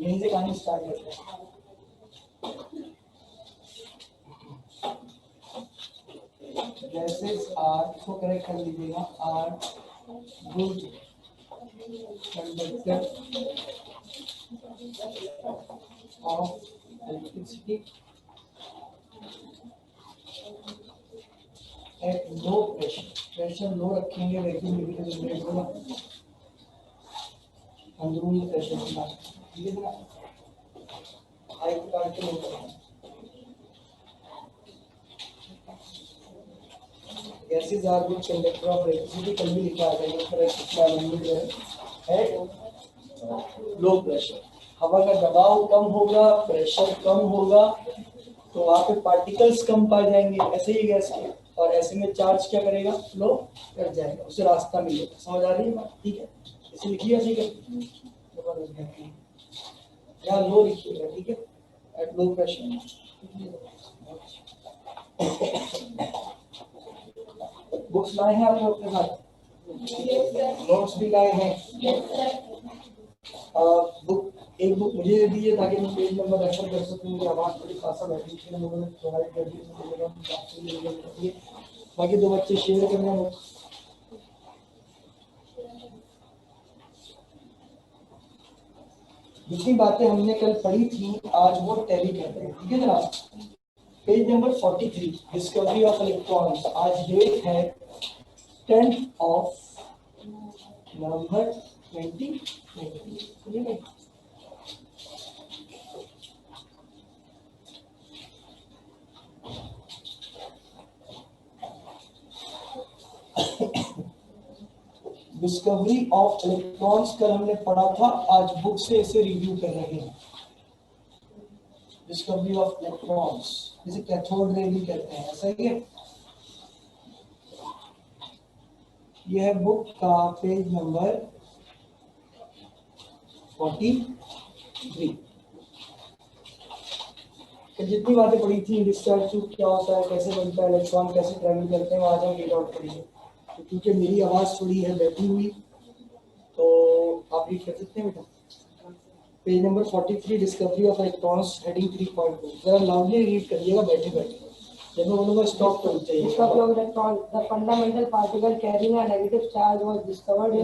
यहीं से कहानी स्टार्ट करते हैं। गैसेस आर, इसको करेक्ट कर लीजिएगा, are good conductor of electricity at low pressure. Pressure low रखेंगे, वैक्यूम लीकेज जनरेट होगा, अंदरूनी प्रेशर होगा, ठीक है ना, हाई प्रकार के लोग gases are good conductor of electricity, कल भी लिखा है लो प्रेशर। हवा का दबाव कम होगा, प्रेशर कम होगा, तो वहां पे पार्टिकल्स कम पाए जाएंगे, ऐसे ही गैस के, और ऐसे में चार्ज क्या करेगा, फ्लो कर जाएगा, उसे रास्ता मिलेगा। समझ आ रही है बात? ठीक है, इसे लिखिए, ठीक है, यहाँ लो लिखिएगा, ठीक है, एट लो प्रेशर। बुक्स लाए हैं आपने अपने साथ? नोट्स भी लाए हैं? बुक, एक बुक मुझे दे दीजिए ताकि मैं पेज नंबर रेफर कर सकूं। मेरी आवाज़ थोड़ी खासा बैठी है, लोगों ने प्रोवाइड कर दी, बाकी दो बच्चे शेयर करना बुक। जितनी बातें हमने कल पढ़ी थी आज वो टैली करते हैं, ठीक है जनाब। Page number 43, discovery of electrons. आज डेट है 10 नवंबर 2020। डिस्कवरी ऑफ इलेक्ट्रॉन्स कल हमने पढ़ा था, आज बुक से इसे रिव्यू कर रहे हैं। डिस्कवरी ऑफ इलेक्ट्रॉन्स, जिसे कैथोड रे भी कहते हैं, ऐसा ही है। यह है बुक का पेज नंबर 43। जितनी बातें पढ़ी थी, डिस्चार्ज ट्यूब क्या होता है, कैसे बनता है, इलेक्ट्रॉन कैसे ट्रैवल करते हैं, आज हम रीड आउट करेंगे। तो क्योंकि मेरी आवाज थोड़ी है बैठी हुई, तो आप रीड कर सकते हैं बेटा। Page number 43, discovery of electrons, heading 3.2। जरा लाउडली रीड करिएगा बैठे बैठे, जब मैं बोलूंगा स्टॉप तो चाहिए। Discovery of electron, the fundamental particle carrying a negative charge was discovered in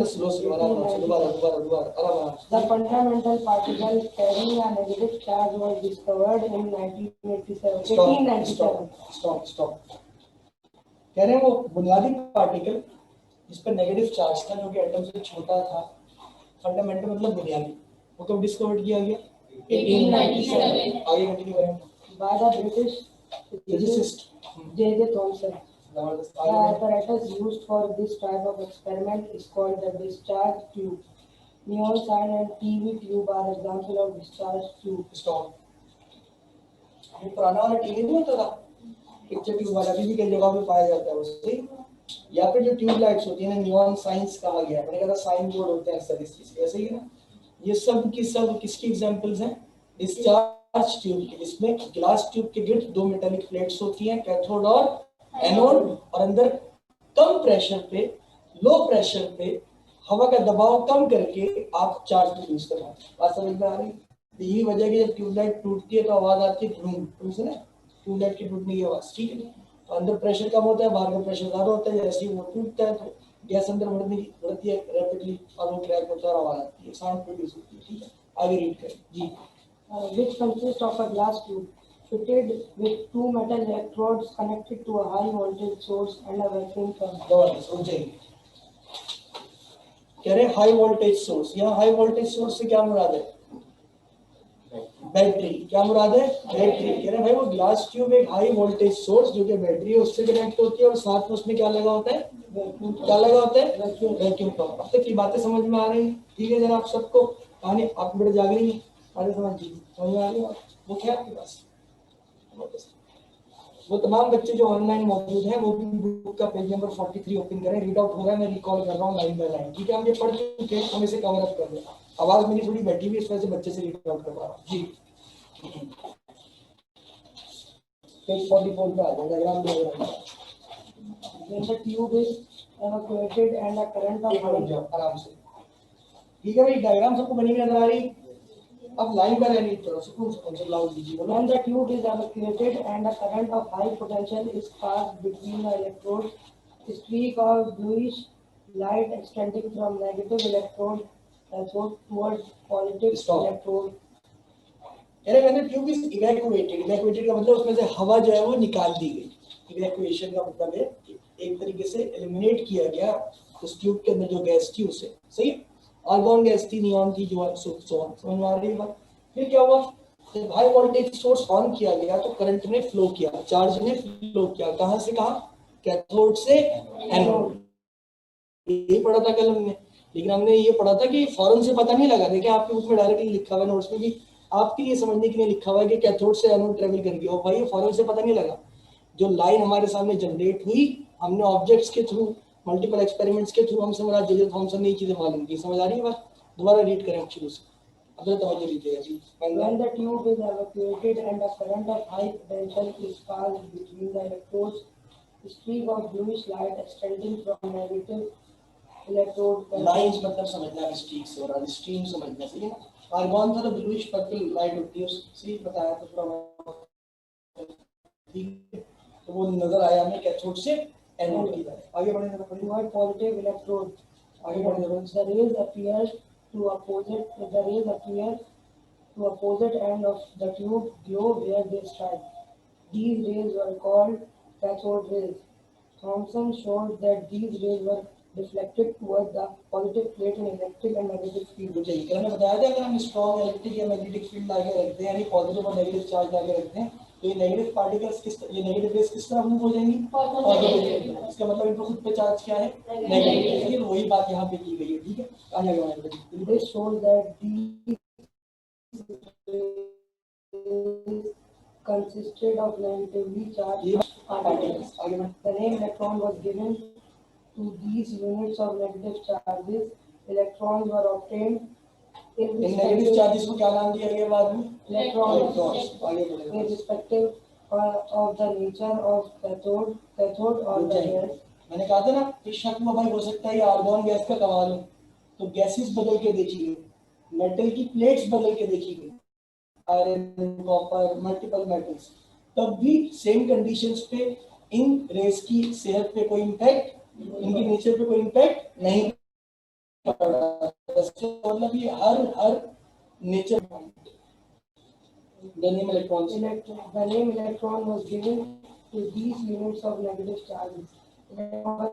The fundamental particle carrying a negative charge was discovered in 1897. Stop. कह रहे हैं वो बुनियादी पार्टिकल जिस पर नेगेटिव चार्ज था, जो कि एटम से छोटा था, फंडामेंटल मतलब बुनियादी, वो कब डिस्कवर किया गया? 1897। आगे कंटिन्यू करें। By the British physicist J.J. Thomson. The apparatus used for this type of experiment is called the discharge tube. Neon sign and TV tube are example of discharge tube. Stop. ये पुराना वाला TV नहीं होता था, picture tube वाला, अभी भी कई जगह पे पाया जाता है उससे। या फिर जो ट्यूब लाइट्स होती है ना, नियॉन साइंस कहा गया, मैंने कहा साइन बोर्ड होते हैं सर, इस चीज के, ऐसे ही ना। ये सब की सब किसकी एग्जांपल्स हैं? डिस्चार्ज ट्यूब की, जिसमें ग्लास ट्यूब के गिर्द दो मेटालिक प्लेट्स होती हैं, कैथोड और एनोड, और अंदर कम प्रेशर पे, लो प्रेशर पे हवा का दबाव कम करके आप चार्ज यूज कर रहे हैं। बात समझ में आ रही है? यही वजह है कि जब ट्यूबलाइट टूटती है तो आवाज आती है धूम, सुना ट्यूबलाइट की टूटने की आवाज, ठीक है। तो अंदर प्रेशर कम होता है, बाहर का प्रेशर ज्यादा होता है, जैसे ही वो टूटता है तो गैस अंदर बढ़ती है रैपिडली, और वो क्रैक होता है और आवाज आती है, साउंड प्रोड्यूस होती है, ठीक है। आगे रीड करें जी। Which consists of a glass tube fitted with two metal electrodes connected to a high voltage source and a vacuum pump. कह रहे हाई वोल्टेज सोर्स। यहाँ हाई वोल्टेज सोर्स से क्या मुराद है? बैटरी। क्या मुराद है? बैटरी। कह रहे भाई वो ग्लास ट्यूब एक हाई वोल्टेज सोर्स जो कि बैटरी है उससे कनेक्ट होती है, और साथ में उसमें क्या लगा होता है? क्या लगा होता है? Vacuum pump. अब तक की बातें समझ में आ रही है? ठीक है जनाब, सबको कहानी आप बड़े जाग रही है, समझ में आ रही है? वो क्या आपके पास? वो तमाम बच्चे जो ऑनलाइन मौजूद हैं वो भी बुक का पेज नंबर 43 ओपन करें, रीड आउट हो रहा है, मैं रिकॉल कर रहा हूँ लाइन बाय लाइन, ठीक है। हम ये पढ़ चुके हैं, हम इसे कवर अप कर रहे हैं। आवाज मेरी थोड़ी बैठी हुई, इस वजह से बच्चे से रीड आउट कर पा रहा हूँ जी। पेज 44 पे आ जाएगा, डायग्राम दे रहा हूँ। When the tube is evacuated and a current of आराम से, ठीक है भाई। डायग्राम सबको बनी हुई नजर आ रही? अब लाइन का रेडी करो, सुकून से लाउड दीजिए बोलो। When the tube is evacuated and a current of high potential is passed between the electrodes, a streak of bluish light extending from negative electrode towards positive Stop. electrode. मैंने tube is evacuated, evacuated का मतलब उसमें से हवा जो है वो निकाल दी गई। इवैक्यूएशन का मतलब है एक तरीके से एलिमिनेट किया गया उस ट्यूब के अंदर जो गैस थी उसे, सही है। आर्गन गैस थी, नियॉन थी, जो समझ में आ रही है बात। फिर क्या हुआ, जब हाई वोल्टेज सोर्स ऑन किया गया तो करंट ने फ्लो किया, चार्ज ने फ्लो किया। कहां से कहां? कैथोड से एनोड। ये पढ़ा था कल हमने, लेकिन हमने ये पढ़ा था कि फौरन से पता नहीं लगा। देखिए आपके बुक में डायरेक्टली लिखा हुआ है, नोट्स में भी आपके लिए समझने के लिए लिखा हुआ है कि कैथोड से एनोड ट्रेवल कर गया। भाई फौरन से पता नहीं लगा, जो लाइन हमारे सामने जनरेट हुई, हमने ऑब्जेक्ट्स के थ्रू, मल्टीपल एक्सपेरिमेंट्स के थ्रू हमसे हमारा जे थॉमसन ने ये चीजें मालूम की। समझ आ रही है बात? दोबारा रीड करें शुरू से, अब तवज्जो दीजिएगा जी। When the tube is evacuated and a current of high potential is passed between the electrodes, a streak of bluish light extending from negative electrode lines मतलब समझना है, स्ट्रीक से और स्ट्रीम समझना, सही है ना। आर्गन था तो ब्लूइश पर्पल लाइट होती है, उसी बताया तो थोड़ा ठीक है। तो वो नजर आया हमें कैथोड से एनोड की तरफ। आगे बढ़े जरा पढ़िए। toward positive electrode. आगे बढ़े जरा। The rays appear to opposite end of the tube glow where they strike. These rays were called cathode rays. Thomson showed that these rays were deflected towards the positive plate in electric and magnetic field. तो चाहिए मैंने बताया था, अगर हम strong electric या magnetic field आगे रखते हैं, यानी पॉजिटिव और नेगेटिव चार्ज आगे रखते हैं, तो ये नेगेटिव पार्टिकल्स ये नेगेटिव रेज किस तरफ मूव हो जाएंगी? पॉजिटिव। इसका मतलब इनको खुद पे चार्ज क्या है? नेगेटिव। लेकिन वही बात यहाँ पे की गई है, ठीक है। आगे बढ़े। This shows that these consisted of negatively charged particles. The name electron was given to these units of negative charges. Electrons were obtained in negative charges को क्या नाम दिया गया बाद में? electrons. आगे बढ़े। Irrespective of the nature of cathode or the gas. मैंने कहा था ना कि शक में भाई हो सकता है ये आर्गन गैस का कमाल हो, तो गैसेस बदल के देखी गई, मेटल की प्लेट्स बदल के देखी गई, आयरन, कॉपर, मल्टीपल मेटल्स, तब भी सेम कंडीशंस पे इन रेस की सेहत पे कोई इम्पैक्ट, इनकी नेचर पे कोई इम्पैक्ट नहीं पड़ा। मतलब ये her nature. The name electrons. The name electron was given to these units of negative charges. Electrons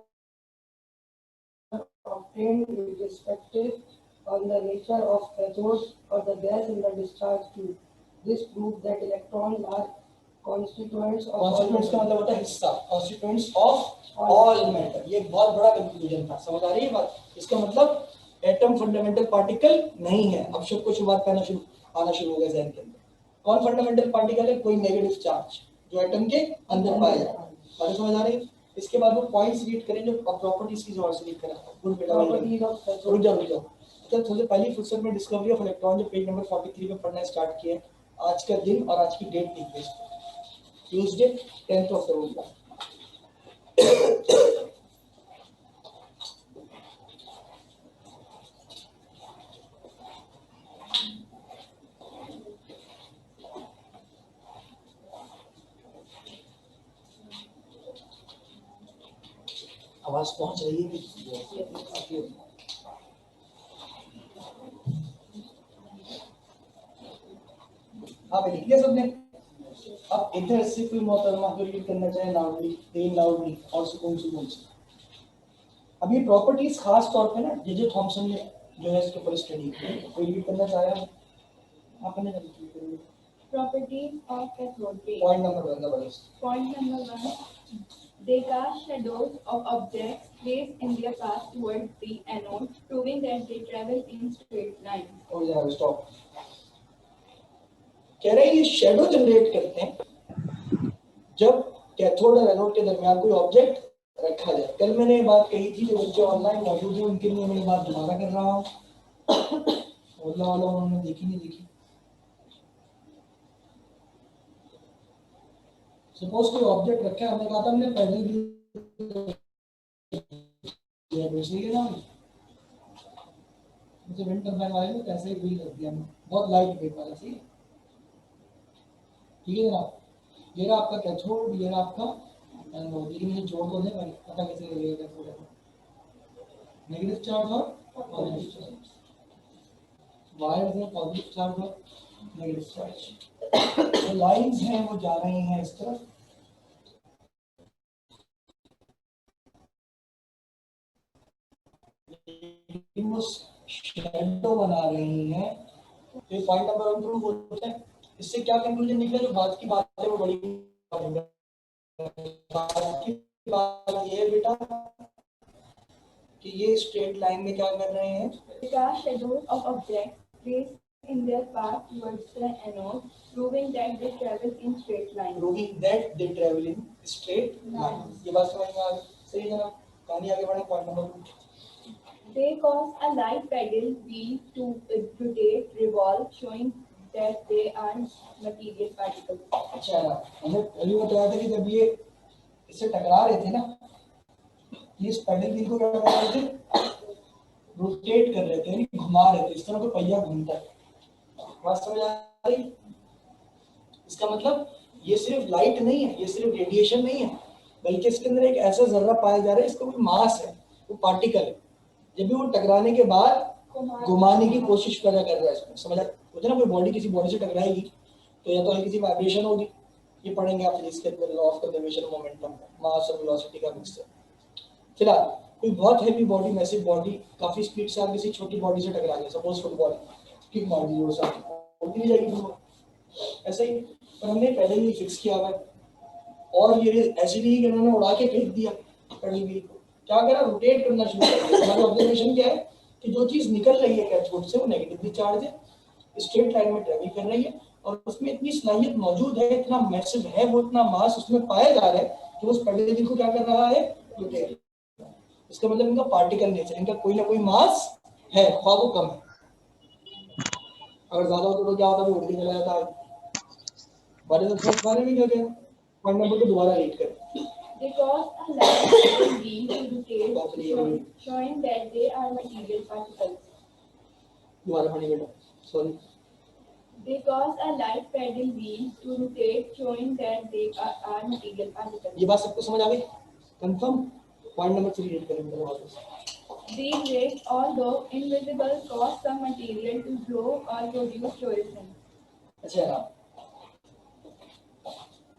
were obtained irrespective of the nature of cathode or the gas in the discharge tube. This proves that electrons are constituents of Constituents का मतलब होता है हिस्सा, constituents of all matter। ये एक बहुत बड़ा conclusion था, समझ आ रही है बात? इसका मतलब एटम फंडामेंटल पार्टिकल नहीं है। अब सबको शुरुआत आना शुरू हो गया ज़हन के अंदर। कौन फंडामेंटल पार्टिकल है? कोई नेगेटिव चार्ज जो एटम के अंदर पाया जाता है। बात समझ आ रही है? इसके बाद वो पॉइंट्स रीड करें जो प्रॉपर्टीज की जो से रीड करा गुड बेटा। रुक जाओ चल, थोड़ी पहली फुर्सत में डिस्कवरी ऑफ इलेक्ट्रॉन जो पेज नंबर 43 पे पढ़ना स्टार्ट किया। आज का दिन और आज की डेट लिख दे, ट्यूसडे 10th of November। आवाज पहुंच रही है कि हाँ लिख लिया सबने? अब इधर से कोई मोहतरमा को रीड करना चाहे लाउडली और सुकून से। अब ये प्रॉपर्टीज खास तौर पे ना जे थॉमसन ने जो है इसके ऊपर स्टडी की, कोई रीड करना चाहे आपने Properties of cathode ray. Point number 1 जबरदस्त। Point number 1. They cast shadows of objects placed in their path towards the anode, proving that they travel in straight lines. और जरा स्टॉप। कह रहे हैं ये शैडो जनरेट करते हैं जब कैथोड और एनोड के दरमियान कोई ऑब्जेक्ट रखा जाए। कल मैंने ये बात कही थी, जो बच्चे ऑनलाइन मौजूद हैं उनके लिए मैं ये बात दोबारा कर रहा हूँ। उन्होंने देखी नहीं देखी। सपोज कोई ऑब्जेक्ट रखा है, हमने कहा था हमने पहले भी जैसे विंड टर्बाइन वाले ने कैसे ही बिल कर दिया हमने, बहुत लाइट वेट वाला, सही है। ठीक है जनाब, ये रहा आपका कैथोड, ये रहा आपका एनोड, लेकिन ये जोड़ को नहीं पता कैसे लगेगा कैथोड है, नेगेटिव चार्ज और पॉजिटिव चार्ज, वायर्स में पॉजिटिव चार्ज और नेगेटिव चार्ज। जो लाइंस हैं वो जा रही हैं इस तरफ, वो शैडो बना रही हैं। तो पॉइंट नंबर 1 प्रूव होता है। इससे क्या कंक्लूजन निकला, जो बात की बात है वो बड़ी बात की बात ये है बेटा कि ये स्ट्रेट लाइन में क्या कर रहे हैं, Because shadows of objects place in their path towards the anode, proving that they travel in straight line. Proving that they travel in straight line. ये बात समझ में आ गई, सही है जनाब। कहानी आगे बढ़े, point number 2। They cause a light pedal wheel to rotate, revolve, showing that they are material particles. अच्छा, हमने पहले बताया था कि जब ये इससे टकरा रहे थे ना, ये इस पैडल व्हील को क्या कर रहे थे, रोटेट कर रहे थे, यानी घुमा रहे थे, इस तरह कोई पहिया घूमता है। बात समझ आ रही? इसका मतलब ये सिर्फ लाइट नहीं है, ये सिर्फ रेडिएशन नहीं है, बल्कि इसके अंदर एक ऐसा जर्रा पाया जा रहा है, इसका कोई मास है, वो पार्टिकल है। जब भी वो टकराने के बाद घुमाने की कोशिश कर रहा है इसमें, समझ होता है ना। कोई बॉडी किसी बॉडी से टकराएगी तो या तो किसी वाइब्रेशन होगी, ये पढ़ेंगे आप फिजिक्स के अंदर, लॉ ऑफ कंजर्वेशन मोमेंटम, मास और वेलोसिटी का मिक्सचर। फिलहाल कोई बहुत हैवी बॉडी, मैसिव बॉडी, काफी स्पीड से आप किसी छोटी बॉडी से टकरा गए, सपोज फुटबॉल किक मार दी, वो साथ उड़ती नहीं जाएगी वो, ऐसा ही। पर हमने पहले ही फिक्स किया हुआ है, और ये ऐसे नहीं कि उन्होंने उड़ा के फेंक दिया पैडल व्हील को, क्या करा, रोटेट करना शुरू कर दिया। हमारा ऑब्जर्वेशन क्या है कि जो चीज निकल रही है कैथोड से वो नेगेटिवली चार्ज है, स्ट्रेट लाइन में ट्रेवल कर रही है, और उसमें इतनी सलाहियत मौजूद है, इतना मैसिव है वो, इतना मास उसमें पाया जा रहा है कि उस पैडल व्हील को क्या कर रहा है, रोटेट। इसका मतलब इनका पार्टिकल नेचर, इनका कोई ना कोई मास है, ख्वाह वो कम है। अगर ज्यादा होता तो क्या होता, उड़ के चला जाता है। बारे में क्या गया, पॉइंट नंबर को दोबारा रीड करें। They cause a light pedal wheel to rotate, showing that they are material particles. दोबारा पढ़िए बेटा, sorry. They cause a light pedal wheel to rotate, showing that they are material particles. ये बात सबको समझ आ गई, कंफर्म। पॉइंट नंबर 3 रीड करें मेरे वापस। These rays, although invisible, cause some material to glow or produce fluorescence. अच्छा,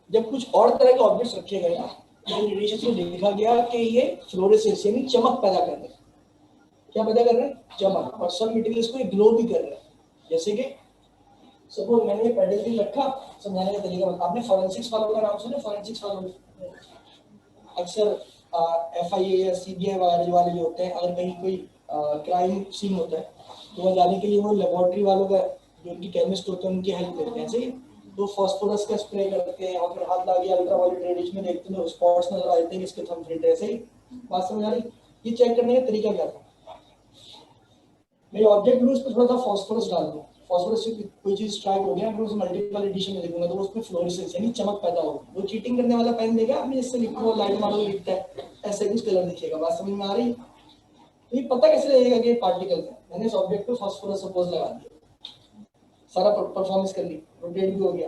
जब कुछ और तरह के ऑब्जेक्ट्स रखे गए ना, तो रेडिएशन में देखा गया कि ये फ्लोरेसेंस यानी चमक पैदा कर रहे हैं। क्या पैदा कर रहे हैं, चमक। और सब मटेरियल्स को ग्लो भी कर रहे हैं। जैसे कि सपोज मैंने ये पैडल व्हील रखा, समझाने का तरीका बता। आपने फॉरेंसिक्स वालों का नाम सुना, फॉरेंसिक्स वालों अक्सर FIA या CBI वाले जो होते हैं, अगर कहीं कोई क्राइम सीन होता है तो वहाँ जाने के लिए वो लेबोरेटरी वालों का, जो उनकी केमिस्ट होते हैं, उनकी हेल्प लेते हैं। सही, तो फास्फोरस का स्प्रे करते हैं और फिर हाथ लगा के अल्ट्रावायलेट रेडिएशन में देखते हैं, स्पॉट्स नजर आते हैं, इसके थंबप्रिंट है। सही बात समझ आ रही? ये चेक करने का तरीका क्या था, मेरे ऑब्जेक्ट में उस पर थोड़ा सा फास्फोरस डाल दूं, फास्फोरस से कोई चीज स्ट्राइक हो गया, अगर उस मल्टीपल एडिशन में देखूंगा तो उसमें फ्लोरेसेंस यानी चमक पैदा होगी। वो चीटिंग करने वाला पेन देगा, आपने जिससे लिखा हुआ लाइट मारो लिखता है, ऐसे कुछ कलर दिखेगा। बात समझ में आ रही? तो ये पता कैसे लगेगा कि पार्टिकल है? मैंने इस ऑब्जेक्ट पे फास्फोरस सपोज लगा दिया, सारा परफॉर्मेंस कर ली, रोटेट भी हो गया,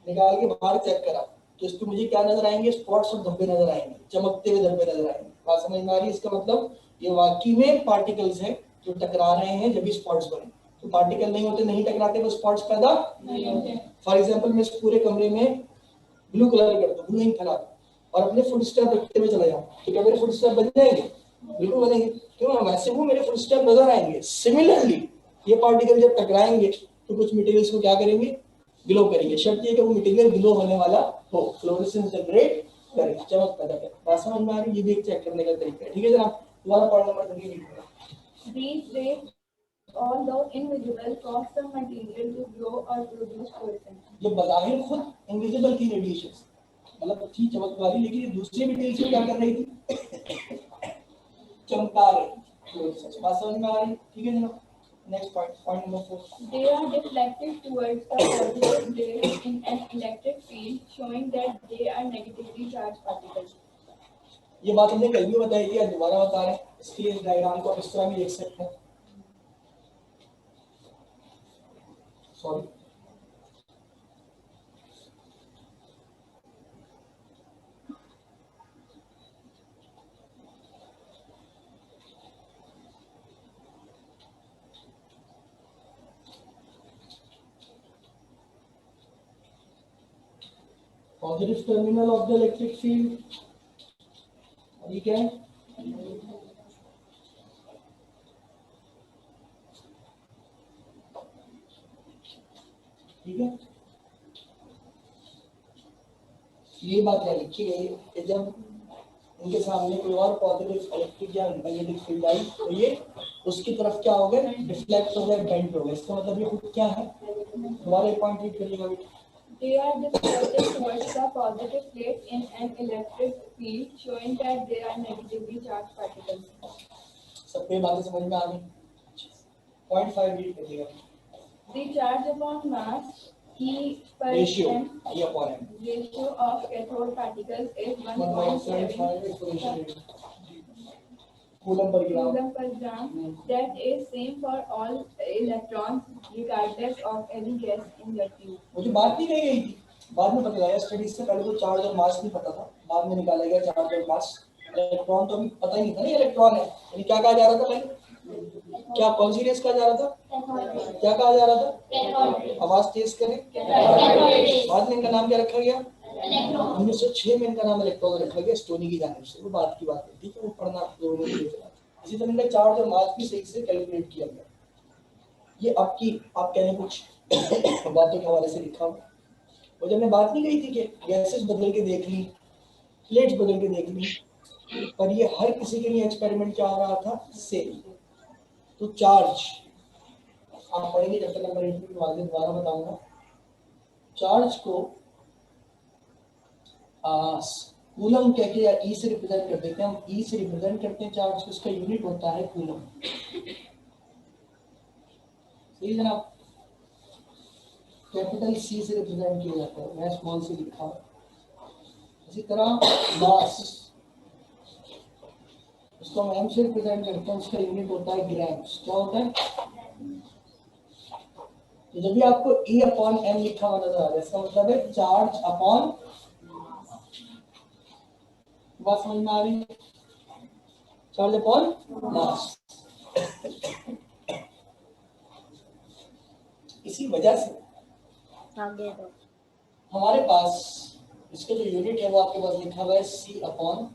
निकाल के बाहर चेक करा तो इस पे मुझे क्या नजर आएंगे, स्पॉट्स और धब्बे नजर आएंगे, चमकते हुए धब्बे नजर आएंगे। बात समझ में आ रही है? इसका मतलब ये वाकई में पार्टिकल्स हैं जो टकरा रहे हैं, जब भी स्पॉट्स बने। तो पार्टिकल नहीं होते, नहीं टकराते, वो स्पॉट्स पैदा नहीं होते। फॉर एग्जांपल मैं इस पूरे कमरे में ब्लू कलर कर दूं, ब्लू इंक फैला और अपने फुट स्टेप रखते हुए चला जाऊं, तो क्या मेरे फुट स्टेप बन जाएंगे? बिल्कुल बनेंगे। क्यों? वैसे वो मेरे फुट स्टेप नजर आएंगे। सिमिलरली ये पार्टिकल जब टकराएंगे तो कुछ मटेरियल्स को क्या करेंगे, ग्लो करेंगे। शर्त ये कि वो मटेरियल ग्लो होने वाला हो, फ्लोरेसेंस जनरेट करे, चमक पैदा करे। बात समझ में आ रही है? ये भी एक चेक करने का तरीका है। ठीक है जनाब, दोबारा पॉइंट नंबर 3 रीड करें। These rays, although invisible, cause some material to glow or produce fluorescence. ये बज़ाहिर खुद इनविजिबल थी रेडिएशन, मतलब थी चमक वाली, लेकिन ये दूसरे मटेरियल्स को क्या कर रही थी, चमका रही थी। बात समझ में आ रही? ठीक है जनाब, next point, point number 4। They are deflected towards the positive rays in an electric field, showing that they are negatively charged particles. ये बात हमने कल भी बताई थी, आज दोबारा बता रहे हैं। इसके डायग्राम को आप इस तरह भी देख सकते हैं। Sorry, positive terminal of the electric field, और ये क्या है, ठीक है। ये बात क्या लिखी गई कि जब इनके सामने कोई और पॉजिटिव इलेक्ट्रिक या मैग्नेटिक फील्ड आई तो ये उसकी तरफ क्या हो गए, रिफ्लेक्ट हो गए, बेंड हो गए। इसका मतलब ये क्या है, दोबारा एक पॉइंट रीड करिएगा। They are distorted towards the positive plate in an electric field, showing that they are negatively charged particles. सबको बातें समझ में आ गई। 0.5 रीड करिएगा। The charge upon mass E per ratio, m ये अपॉन है, ratio of cathode particles is 1.75 coulomb per gram. coulomb per gram. That is same for all electrons regardless of any gas in the tube. मुझे बात नहीं कही गई थी, बाद में पता लगा स्टडीज से पहले तो चार्ज और मास नहीं पता था, बाद में निकाला गया चार्ज और मास। इलेक्ट्रॉन तो अभी पता ही नहीं था ना इलेक्ट्रॉन है, यानी क्या कहा जा रहा था पहले, क्या कौन सी रेस कहा जा रहा था, क्या कहा जा रहा था, आवाज तेज करें। बाद में इनका नाम क्या रखा गया, 1906 में इनका नाम इलेक्ट्रॉन रखा गया स्टोनी की जानिब से, वो बात की बात है, ठीक है, वो पढ़ना लोगों ने। इसी तरह इनका चार्ज और मास भी सही से कैलकुलेट किया गया। ये आपकी आप कहने कुछ बातों के हवाले से लिखा हुआ, और जब मैं बात नहीं कही थी कि गैसेस बदल के देख ली, प्लेट्स बदल के देख ली, पर ये हर किसी के लिए एक्सपेरिमेंट क्या हो रहा था, सेम। तो चार्ज आप पढ़ेंगे जब तक नंबर 8 में वाले दोबारा बताऊंगा। चार्ज को कूलम कह के या ई से रिप्रेजेंट कर देते हैं, हम ई से रिप्रेजेंट करते हैं चार्ज को, उसका यूनिट होता है कूलम। सही जनाब, कैपिटल सी से रिप्रेजेंट किया जाता है, मैं स्मॉल से लिखा हूं। इसी तरह मास, उसको हम एम से रिप्रेजेंट करते हैं, उसका यूनिट होता है ग्राम्स। क्या होता है, तो जब भी आपको E अपॉन एम लिखा हुआ नजर आ जाए, इसका मतलब है चार्ज अपॉन, बात समझ में आ रही है, चार्ज अपॉन मास। इसी वजह से हमारे पास इसका जो यूनिट है वो आपके पास लिखा हुआ है C अपॉन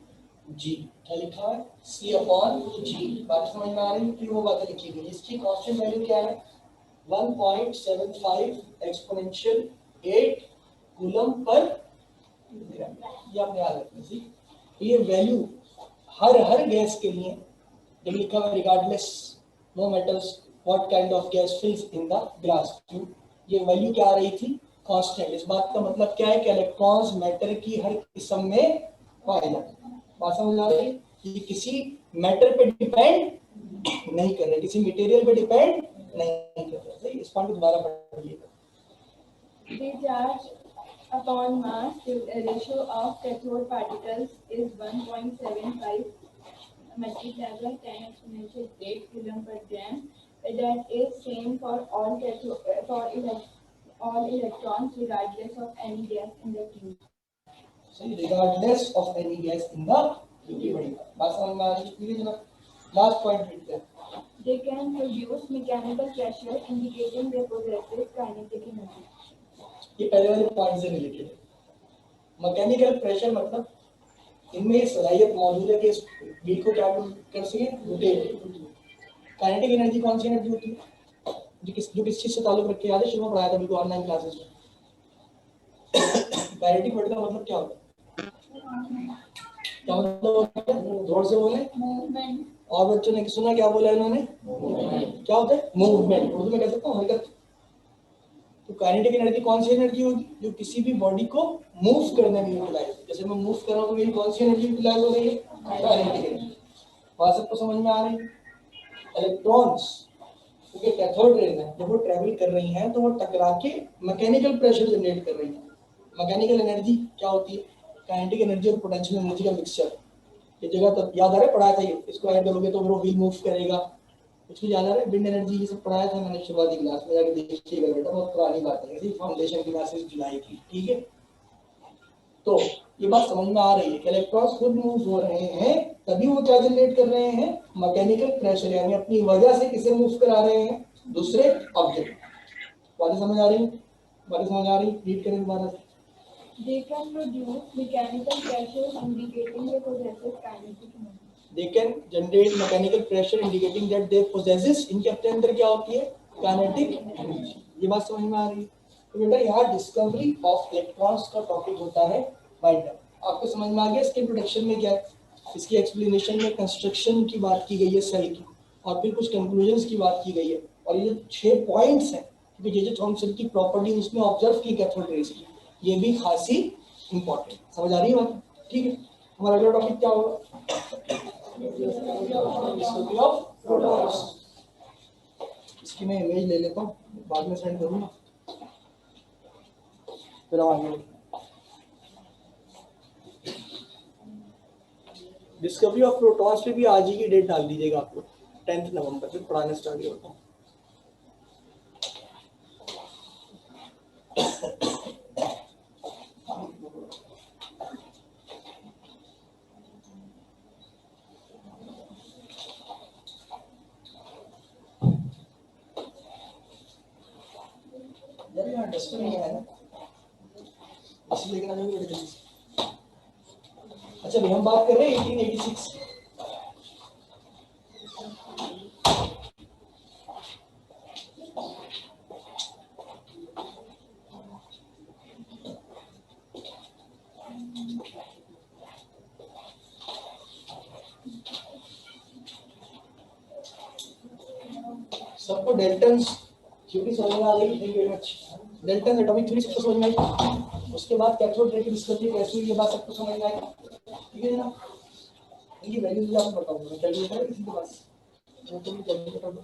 जी। क्या लिखा हुआ है, C अपॉन जी। बात समझ में आ रही है, फिर वो बातें लिखी गई। इसकी कांस्टेंट वैल्यू क्या है, 1.75 एक्सपोनेंशियल 8 कूलम पर ग्राम। ये आपने याद रखना सी। ये वैल्यू हर गैस के लिए जब लिखा हुआ regardless no matters what kind of gas fills in the glass tube, ये वैल्यू क्या आ रही थी, कांस्टेंट। इस बात का मतलब क्या है कि इलेक्ट्रॉन्स मैटर की हर किस्म में पाए जाते हैं। बात समझ आ रही है, ये किसी मैटर पे डिपेंड नहीं कर रहे, किसी मटेरियल पे डिपेंड नहीं कर रहे। सही, इस पॉइंट को दोबारा पढ़िएगा। The charge upon mass ratio of cathode particles is 1.75 multiplied by 10 exponential 8 coulomb per gram. That is same for all all electrons regardless of any gas in the tube. सही, regardless of any gas in the tube। बात समझ में आ रही है जनाब। Last point लिखते हैं, They can produce mechanical pressure indicating their possessive kinetic energy. ये पहले वाले पॉइंट से रिलेटेड है। मैकेनिकल प्रेशर मतलब इनमें ये सलाहियत मौजूद है कि इस व्हील को क्या कर सके, रोटेट। काइनेटिक एनर्जी कौन सी एनर्जी होती है, जो किस चीज से ताल्लुक रखती है, याद है शुरू में पढ़ाया था बिल्कुल ऑनलाइन क्लासेस में। काइनेटिक वर्ड का मतलब क्या होता है, क्या मतलब, जोर से बोले। Movement. और बच्चों ने सुना क्या बोला इन्होंने, क्या होता है, मूवमेंट। उर्दू में कह सकता हूँ हरकत। तो काइनेटिक एनर्जी कौन सी एनर्जी होगी, जो किसी भी बॉडी को मूव करने में यूटिलाइज, जैसे मैं मूव कर रहा हूँ तो मेरी कौन सी एनर्जी यूटिलाइज हो रही है, काइनेटिक एनर्जी। बात सबको समझ में आ रही है। इलेक्ट्रॉन्स क्योंकि कैथोड रेज है, जब वो ट्रेवल कर रही हैं तो वो टकरा के मैकेनिकल प्रेशर जनरेट कर रही है। मैकेनिकल एनर्जी क्या होती है, काइनेटिक एनर्जी और पोटेंशियल एनर्जी का मिक्सचर। ये जगह तो याद आ रहा है, पढ़ाया था ये, इसको ऐड करोगे तो वो व्हील मूव करेगा, कुछ याद आ रहा है? विंड एनर्जी ये सब पढ़ाया था मैंने शुरुआती क्लास में, जाके देखिएगा बेटा, बहुत पुरानी बात है, फाउंडेशन क्लासेस जुलाई की, ठीक है। तो ये बात समझ में आ रही है कि इलेक्ट्रॉन्स खुद मूव हो रहे हैं, तभी वो क्या जनरेट कर रहे हैं, मैकेनिकल प्रेशर, यानी अपनी वजह से किसे मूव करा रहे हैं, दूसरे ऑब्जेक्ट। बातें समझ आ रही, बातें समझ आ रही, रीड करें दोबारा से। They can produce mechanical pressure indicating the possessive kinetic energy. They can generate mechanical pressure indicating that they possesses, इनके अपने अंदर क्या होती है, काइनेटिक एनर्जी। ये बात समझ में आ रही है? तो बेटा यहाँ डिस्कवरी ऑफ इलेक्ट्रॉन्स का टॉपिक होता है बाइंडर। आपको समझ में आ गया इसके इंट्रोडक्शन में क्या है, इसकी एक्सप्लेनेशन में कंस्ट्रक्शन की बात की गई है सेल की, और फिर कुछ कंक्लूजन्स की बात की गई है, और ये 6 पॉइंट्स हैं कि जे थॉमसन की प्रॉपर्टी उसमें ऑब्जर्व की कैथोड रेज की, ये भी खासी इंपॉर्टेंट। समझ आ रही है बात? ठीक है, हमारा अगला टॉपिक क्या होगा? इसकी मैं इमेज ले लेता हूँ, बाद में सेंड करूँगा, फिर आगे डिस्कवरी ऑफ प्रोटॉन्स पे भी आज ही की डेट डाल दीजिएगा आप लोग, 10 नवंबर, फिर पढ़ाने स्टार्ट होता हूँ। यार डस्टर नहीं है ना, इसलिए लेकर आ जाओगे जल्दी से। अच्छा भाई, हम बात कर रहे हैं 1886। सबको डेल्टन्स थ्योरी समझ में आ गई? Thank you very much. Dalton atomic theory सबको समझ में आई, उसके बाद कैथोड रे की डिस्कवरी कैसे हुई, ये बात सबको समझ में आई, ठीक है ना? इनकी वैल्यूज भी आपको बताऊंगा, मैं कैलकुलेटर है किसी के पास, जो तुम कैलकुलेटर दो,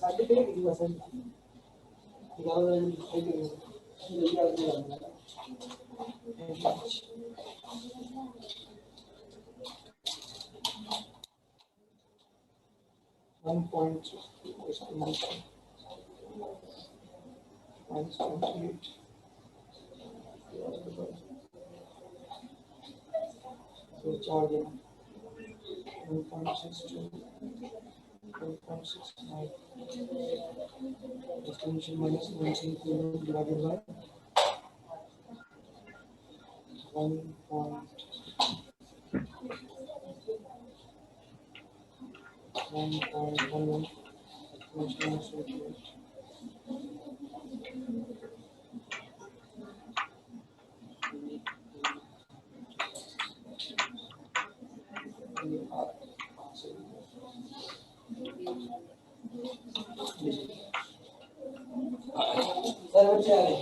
साइड पे किसी के पास है, निकालो जल्दी आ जाएगा। 1.8 so charge 1.62 1.69 exponential minus 19 coulomb divided by 1.11 exponential minus 48. Sir बच्चे आ गए।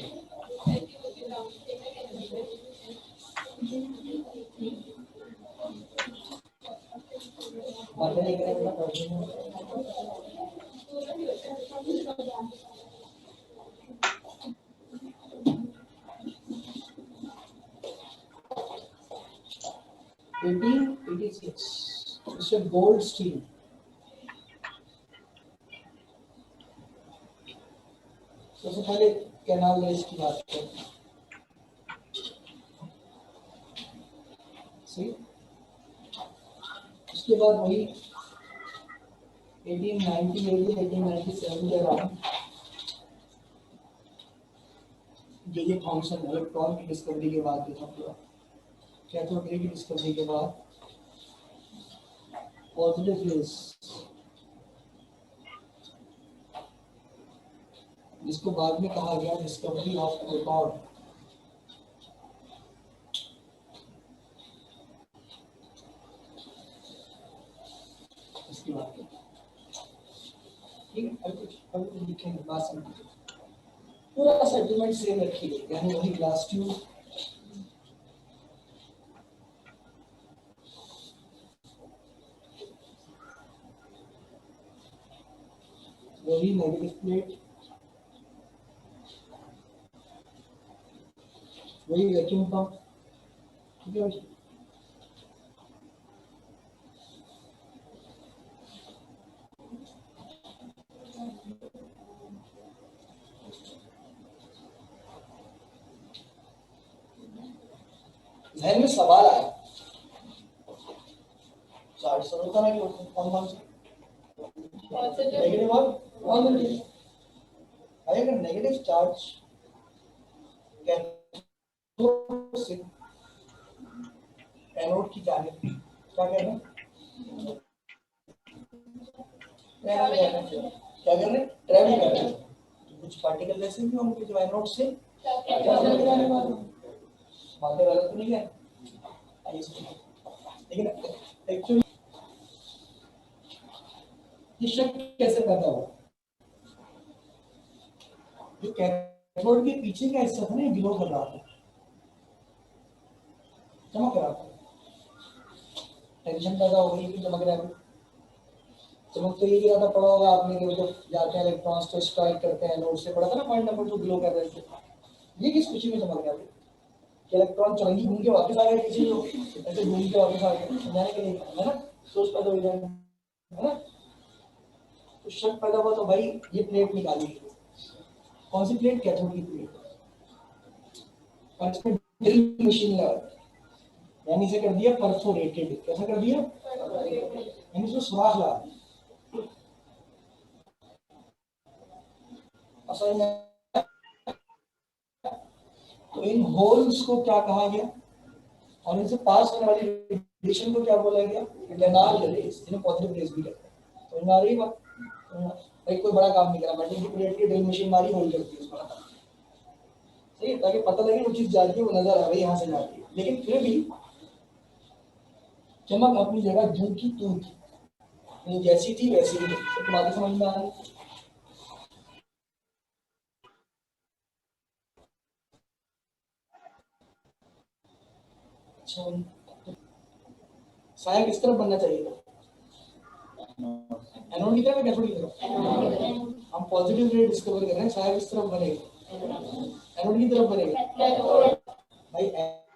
बातें नहीं करेंगे ना, 1886 Mr. Goldstein। सबसे पहले कैनाल रेस की बात करें, सही, उसके बाद वही 1890 1897 के अराउंड जे थॉमसन इलेक्ट्रॉन की डिस्कवरी के बाद जो था पूरा कैथोड रे की डिस्कवरी के बाद पॉजिटिव फेज, जिसको बाद में कहा गया डिस्कवरी ऑफ प्रोटॉन, इसकी बात करें, ठीक है? कुछ लिखेंगे, बात समझिए, पूरा सेटलमेंट सेम रखिए, यानी वही ग्लास ट्यूब, वही नेगेटिव प्लेट, वही वैक्यूम पंप, ठीक है? जहन में सवाल आया चार्ज सर होता ना कि कौन कौन से नेगेटिव और पॉजिटिव। अगर नेगेटिव चार्ज कैथोड से एनोड की जानिब क्या कह रहे हैं, क्या कर रहे हैं, ट्रैवल कर रहे हैं। तो कुछ पार्टिकल ऐसे भी होंगे जो एनोड से बातें गलत तो नहीं है, लेकिन एक्चुअली ये शक कैसे पैदा हुआ? जो कैथोड के पीछे का हिस्सा था ना, ग्लो कर रहा था, चमक रहा था, टेंशन पैदा हो गई कि चमक रहा है। चमक तो ये ज्यादा पड़ा होगा आपने कि जब जाते हैं इलेक्ट्रॉन्स तो स्ट्राइक करते हैं, नोड से पड़ा था ना पॉइंट नंबर 2 ग्लो कर रहे थे। ये किस खुशी में चमक रहा था कि इलेक्ट्रॉन चौंगी घूम के वापस आ गए, किसी लोग ऐसे घूम के वापस आ गए समझाने के लिए, है ना, सोच पैदा हो जाए, है ना। तो शक पैदा हुआ तो भाई ये प्लेट निकाली, कौन सी प्लेट, कैथोड की प्लेट, और इसमें ड्रिल मशीन लगा, यानी इसे कर दिया परफोरेटेड। कैसा कर दिया, यानी इसमें सुराख लगा दिया। असल में तो इन होल्स को क्या कहा गया, और इनसे पास होने वाली रेडिएशन को क्या बोला गया, लेनार्ड रेज, जिन्हें पॉजिटिव रेज भी कहते हैं। तो इन आ रही बात, भाई कोई बड़ा काम नहीं करा, मेटल की प्लेट की ड्रिल मशीन मारी, होल करती है उसको, सही है, ताकि पता लगे वो चीज जा रही है, वो नजर आ रही है यहाँ से जाती है, लेकिन फिर भी चमक अपनी जगह जू की तू थी, जैसी थी वैसी ही थी। तो बातें समझ में आ रही, साया किस तरफ बनना चाहिए था, एनोड की तरफ या कैथोड की तरफ? हम पॉजिटिव रे डिस्कवर कर रहे हैं, साया किस तरफ बनेगा, एनोड की तरफ बनेगा। भाई